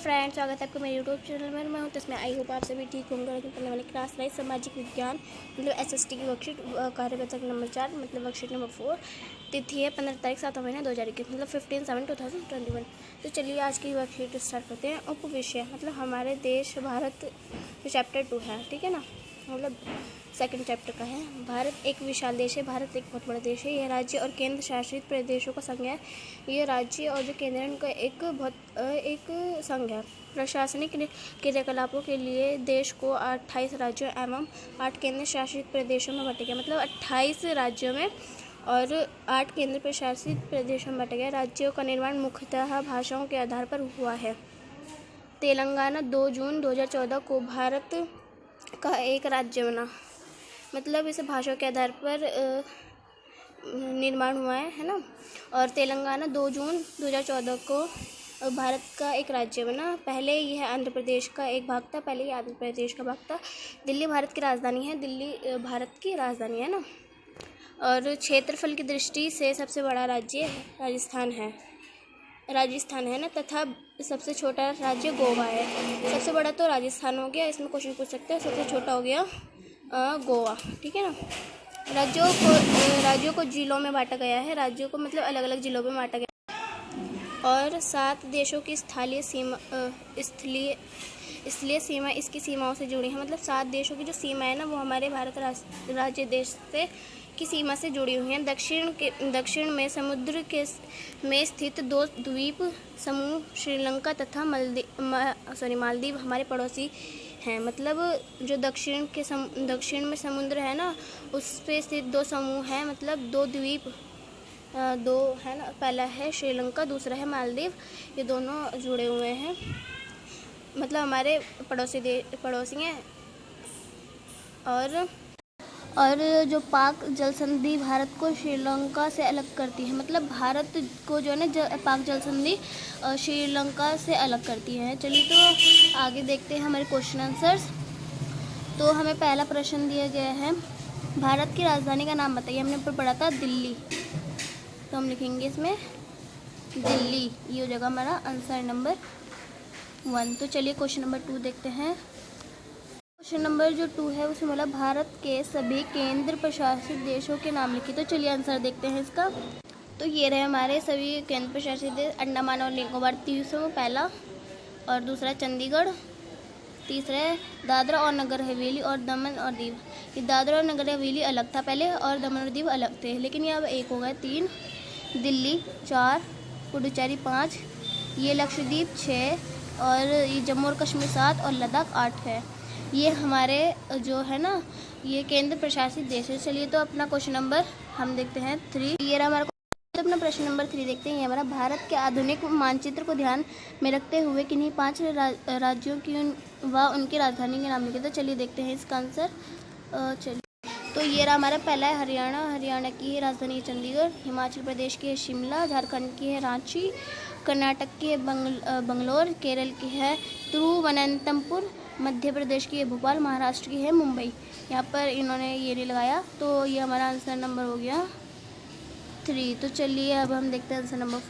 Friends, स्वागत है आपको मेरे यूट्यूब चैनल में। मैं हूँ तस्मीर। आई होप आप सभी ठीक होंगे। लेकिन पढ़ने वाली क्लास 9 सामाजिक विज्ञान मतलब SST की वर्कशीट कार्यपत्रक नंबर 4 मतलब वर्कशीट नंबर 4। तिथि है 15 तारीख 7 महीना 2021 मतलब 15/7/2021। तो चलिए आज की वर्कशीट स्टार्ट करते हैं। उप विषय मतलब हमारे देश भारत जो चैप्टर 2 है, ठीक है ना, मतलब सेकंड चैप्टर का है। भारत एक विशाल देश है। भारत एक बहुत बड़ा देश है। यह राज्य और केंद्र शासित प्रदेशों का संघ है। यह राज्य और जो केंद्र का एक संघ है। प्रशासनिक क्रियाकलापों के लिए देश को 28 राज्यों एवं 8 केंद्र शासित प्रदेशों में बांटा गया। मतलब 28 राज्यों में और 8 केंद्र प्रशासित प्रदेशों में बांटा गया। राज्यों का निर्माण मुख्यतः भाषाओं के आधार पर हुआ है। तेलंगाना 2 जून 2014 को भारत का एक राज्य बना। मतलब इसे भाषाओं के आधार पर निर्माण हुआ है ना। और तेलंगाना 2 जून 2014 को भारत का एक राज्य बना। पहले यह आंध्र प्रदेश का एक भाग था। दिल्ली भारत की राजधानी है। दिल्ली भारत की राजधानी है ना। और क्षेत्रफल की दृष्टि से सबसे बड़ा राज्य राजस्थान है ना, तथा सबसे छोटा राज्य गोवा है। सबसे बड़ा तो राजस्थान हो गया, इसमें क्वेश्चन पूछ सकते हैं। सबसे छोटा हो गया गोवा, ठीक है ना। राज्यों को जिलों में बांटा गया है। राज्यों को मतलब अलग अलग जिलों में बांटा गया। और 7 देशों की स्थलीय सीमा इसकी सीमाओं से जुड़ी है। मतलब 7 देशों की जो सीमा है ना, वो हमारे भारत राज्य देश से की सीमा से जुड़ी हुई हैं। दक्षिण में समुद्र में स्थित 2 द्वीप समूह श्रीलंका तथा मालदीव हमारे पड़ोसी हैं। मतलब जो दक्षिण में समुद्र है ना, उस पे स्थित 2 समूह हैं। मतलब 2 द्वीप 2 है ना। पहला है श्रीलंका, दूसरा है मालदीव। ये दोनों जुड़े हुए हैं, मतलब हमारे पड़ोसी हैं। और जो पाक जल संधि भारत को श्रीलंका से अलग करती है। मतलब भारत को जो है ना पाक जल संधि श्रीलंका से अलग करती है। चलिए तो आगे देखते हैं हमारे क्वेश्चन आंसर्स। तो हमें पहला प्रश्न दिया गया है, भारत की राजधानी का नाम बताइए। हमने ऊपर पढ़ा था दिल्ली, तो हम लिखेंगे इसमें दिल्ली। ये हो जाएगा हमारा आंसर नंबर 1। तो चलिए क्वेश्चन नंबर 2 देखते हैं। क्वेश्चन नंबर जो 2 है उसमें बोला भारत के सभी केंद्र प्रशासित देशों के नाम लिखिए। तो चलिए आंसर देखते हैं इसका। तो ये रहे हमारे सभी केंद्र प्रशासित देश। अंडमान और निकोबार द्वीपों पहला, और दूसरा चंडीगढ़, तीसरा है दादरा और नगर हवेली और दमन और दीव। ये दादरा और नगर हवेली अलग था पहले और दमन और दीव अलग थे, लेकिन ये अब एक हो गए। 3 दिल्ली, 4 पुडुचेरी, 5 ये लक्षद्वीप, 6 और ये जम्मू और कश्मीर, 7 और लद्दाख 8 है। ये हमारे जो है ना ये केंद्र प्रशासित देश है। चलिए तो अपना क्वेश्चन नंबर हम देखते हैं 3। ये रहा हमारा। तो अपना प्रश्न नंबर 3 देखते हैं। ये हमारा भारत के आधुनिक मानचित्र को ध्यान में रखते हुए किन्हीं 5 राज्यों की व उनकी राजधानी के नाम लिखे। तो चलिए देखते हैं इसका आंसर। चलिए तो ये रहा हमारा। पहला है हरियाणा की राजधानी है चंडीगढ़। हिमाचल प्रदेश की है शिमला। झारखंड की है रांची। कर्नाटक की है बंगलोर। केरल की है तिरुवनंतपुर। मध्य प्रदेश की है भोपाल। महाराष्ट्र की है मुंबई। यहाँ पर इन्होंने ये नहीं लगाया, तो ये हमारा आंसर नंबर हो गया 3। तो चलिए अब हम देखते हैं आंसर नंबर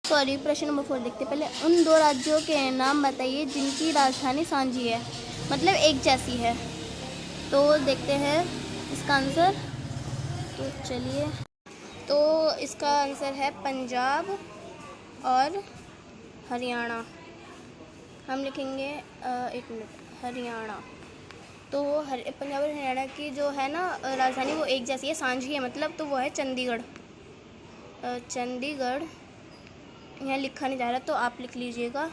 4। प्रश्न नंबर 4 देखते हैं। पहले उन 2 राज्यों के नाम बताइए जिनकी राजधानी सांची है, मतलब एक जैसी है। तो देखते हैं इसका आंसर। तो चलिए, तो इसका आंसर है पंजाब और हरियाणा। हम लिखेंगे 1 मिनट, हरियाणा। तो पंजाब और हरियाणा की जो है ना राजधानी वो एक जैसी है, सांझी है मतलब, तो वो है चंडीगढ़। यहाँ लिखा नहीं जा रहा, तो आप लिख लीजिएगा।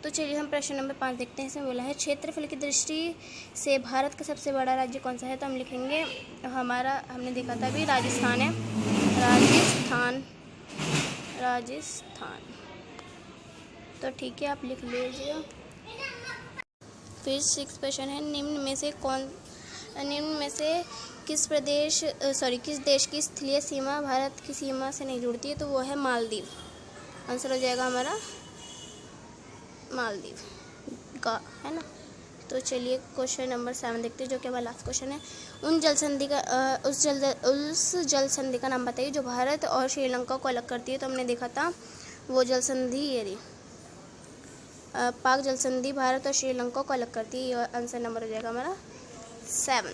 तो चलिए हम प्रश्न नंबर 5 देखते हैं। इसमें बोला है क्षेत्रफल की दृष्टि से भारत का सबसे बड़ा राज्य कौन सा है। तो हम लिखेंगे हमने देखा था अभी, राजस्थान है। राजस्थान। तो ठीक है, आप लिख लीजिए। फिर 6 प्रश्न है, निम्न में से किस देश की स्थलीय सीमा भारत की सीमा से नहीं जुड़ती है। तो वो है मालदीव। आंसर हो जाएगा हमारा मालदीव का, है ना। तो चलिए क्वेश्चन नंबर 7 देखते हैं, जो कि हमारा लास्ट क्वेश्चन है। उस जल संधि का नाम बताइए जो भारत और श्रीलंका को अलग करती है। तो हमने देखा था वो जल संधि ये रही। पाक जल संधि भारत और श्रीलंका को अलग करती है। ये आंसर नंबर हो जाएगा हमारा 7।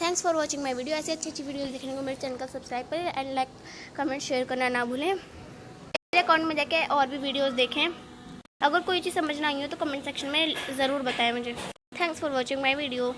Thanks for watching my video. ऐसी अच्छी अच्छी वीडियोस देखने को मेरे चैनल का सब्सक्राइब करें एंड लाइक कमेंट शेयर करना ना भूलें। मेरे अकाउंट में जाके और भी वीडियोस देखें। अगर कोई चीज़ समझ ना आई हो तो कमेंट सेक्शन में ज़रूर बताएं मुझे। Thanks for watching my video.